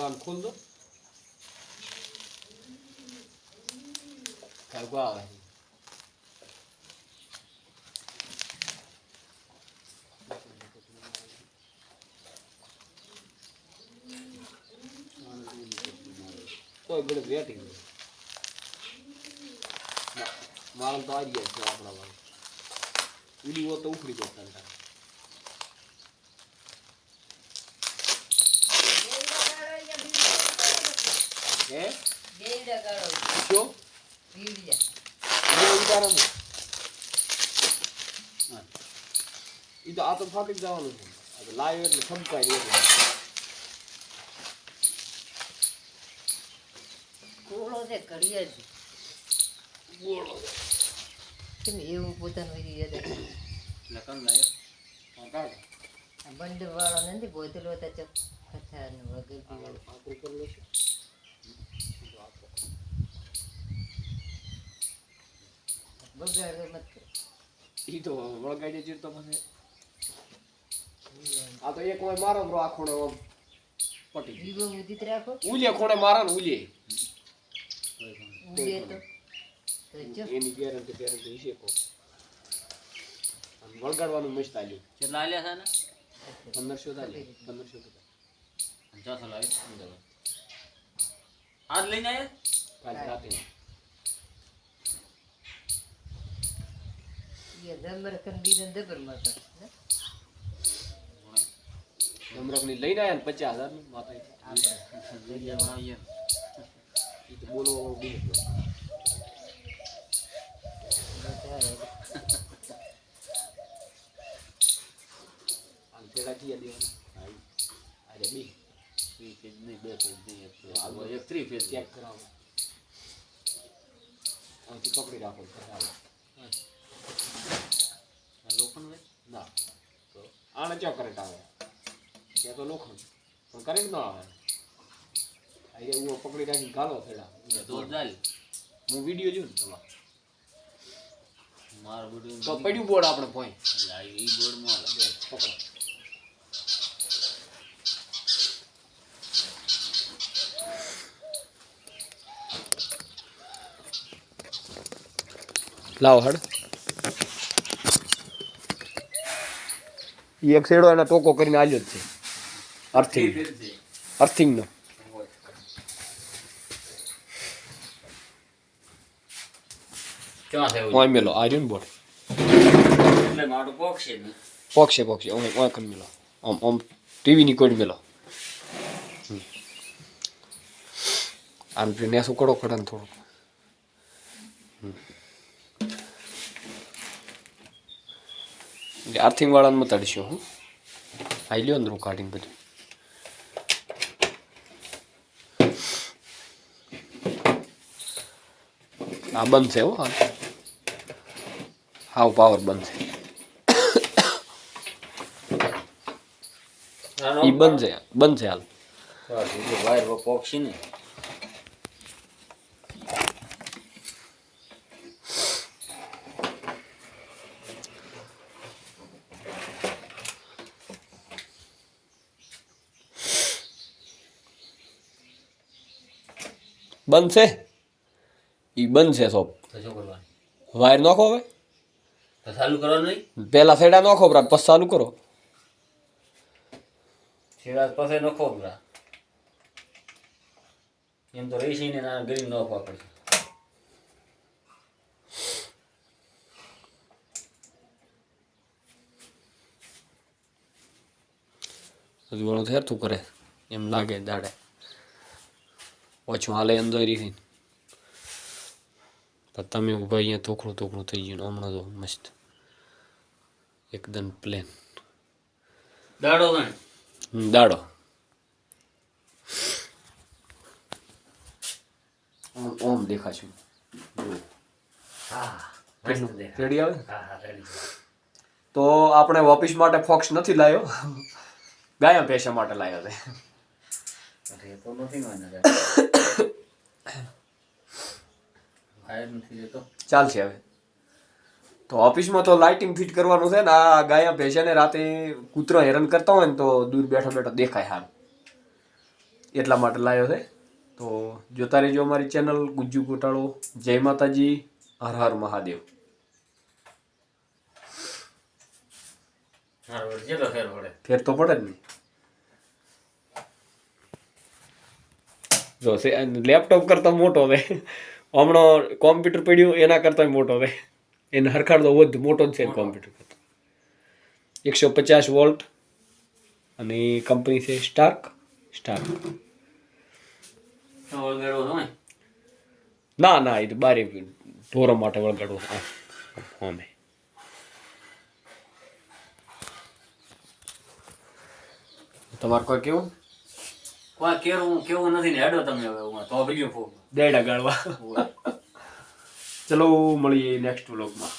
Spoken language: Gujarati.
આમ ખોલ દો કાગો આવે તો બડે વેટિંગ માલ તો આવી ગયા છે આપણા ભાઈ વિડીયો તો ઉખડી ગયો તને હે ગેડા ગાળો શું વિડિયા એ ઉતારમ ઈ તો આ તો ફાટી જવાનું છે આ લાઈવ એટલે સંપાઈ દે કોળો છે કરીએ જ બોલો કેમ એવું પોતાનું વિડિયો છે લખન લાયો કાકા બંધ વાળો નથી બોતલો તો ચક કથા નું વગર આકરું કરી લેશે બગાડ મત ઈ તો વળગાડી દેજો તો મને આ તો એક વાર મારો બ્રો આખોને પટી જીવો ઉદિત રાખો ઉલે કોણે મારા ને ઉલે ઉડે તો જો એની ગેરંટી છે કો આમ વળગાડવાનું મસ્ત આલ્યું કેટલા આલ્યા છે ને 1500 આલ્યા 1500 50 લાવી અમદાવાદ આજ લઈને આયા કાલ રાતે ये दमर कन बीजन दबर मत નમરક ની લઈને આયા ને 50000 ની માથે વિડિયામાં આવીએ ઈ તો બોલો બીજો આમ પેલા કી દેવાનું અરે બી 3 પેજ નહીં 2 પેજ નહીં એક 3 પેજ ચેક કરાવો આથી પકડી રાખો ચાલો લોખંડ હોય ના તો આને ચેક કરંટ આવે કે તો લોખંડ પણ કરંટ ન આવે આઈ હું પકડી રાખી ગાલો થેડા દોડ દાલ હું વિડિયો જોઉં ને તમાર માર બધું તો પડ્યું બોર્ડ આપણે પોઈન્ટ આ ઈ બોર્ડ માં આલે પકડો લાવ હડ એક શેડો એના ટોકો કરીને આલ્યો જ છે અર્થિંગ નો ક્યાં થયું ઓય મેલો આર્યન બોર્ડ એટલે મારો બોક્સ છે ને પોક્ષે ઓય કન મેલો ઓમ ટીવી ની કોડ મેલો આમ ને સુકડો ખડન થોડો આર્થિંગ વાળાને મતાડશો હું આઈ લ્યો અંદરું કાઢીને બધું આ બંધ છે હો હાવ પાવર બંધ છે ઈ બંધ છે હાલ વાયર બોક્સ છે ને બંધ છે ઈ બંધ છે શોપ તો શું કરવાનું વાયર નાખો હવે તો ચાલુ કરવાનું નહીં પેલા સેડા નાખો બરાબર પછી ચાલુ કરો છેડા પાસે નખો બરા એમ તો રહી છે ને ના ગ્રીન નખવા પડશે હજુ વાળું થેરતું કરે એમ લાગે દાડે ઓછું હાલે અંદર રહી પણ તમે ઊભા અહીંયા થોકડું થઈ ગયું હમણાં તો મસ્ત એકદમ પ્લેન દાડો દાડો ઓમ દેખાશું હા રેડી આવે હા રેડી તો આપણે ઓફિસ માટે ફોક્સ નથી લાવ્યો ગાયા ભેંસા માટે લાવ્યો છે અરે તો નથી માનતા વાયર નથી લેતો ચાલશે હવે તો ઓફિસમાં તો લાઇટિંગ ફિટ કરવાનું છે ને આ ગાયા ભેંસાને રાતે કૂતરો હેરાન કરતા હોય ને તો દૂર બેઠો દેખાય હાલ એટલા માટે લાવ્યો છે. તો જોતા રહેજો અમારી ચેનલ ગુજ્જુ ગોટાળો. જય માતાજી, હર હર મહાદેવ. ફેર તો પડે જ નહીં. જો લેપટોપ કરતા મોટો હવે હમણાં કોમ્પ્યુટર પડ્યું એના કરતા મોટો હવે એને હરખાડતો વધુ મોટો જ છે કોમ્પ્યુટર કરતા. 150 વોલ્ટ અને કંપની છે સ્ટાર્ક. ના ના એ તો બારે ઢોરો માટે વળગાડવું. અમે તમારે કોઈ કેવું કોઈ કેવું નથી ને હેડો તમે હવે હું તો બીજું ફોન દેડા ગાળવા. ચલો મળીએ નેક્સ્ટ વ્લોગમાં.